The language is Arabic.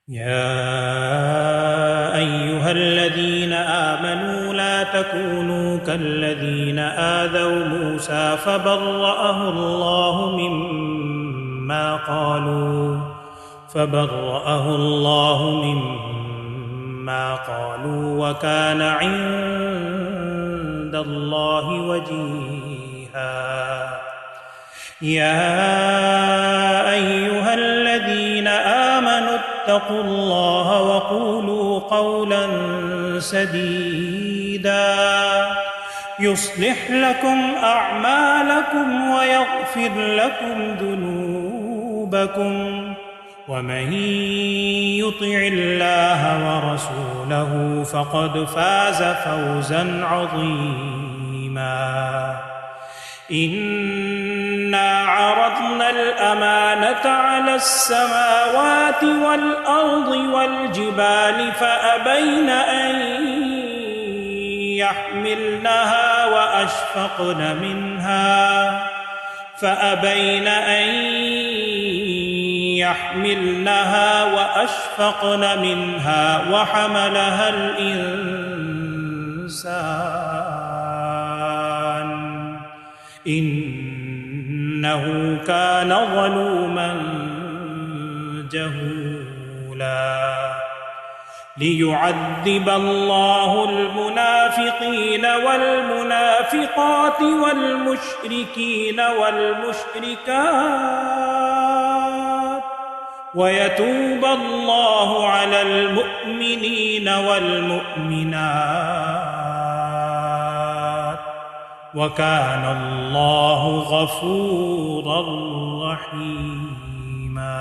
يا أيها الذين آمنوا لا تكونوا كالذين آذوا موسى فبرأه الله مما قالوا وكان عند الله وجيها يا أيها الذين آمنوا اتقوا الله وقولوا قولا سديدا يصلح لكم أعمالكم ويغفر لكم ذنوبكم ومن يطع الله ورسوله فقد فاز فوزا عظيما إنا عرضنا الأمانة على السماوات والأرض والجبال فأبين أن يحملنها وأشفقن منها وحملها الإنسان إنه كان ظلوما جهولا ليعذب الله المنافقين والمنافقات والمشركين والمشركات ويتوب الله على المؤمنين والمؤمنات وكان الله غفورا رحيما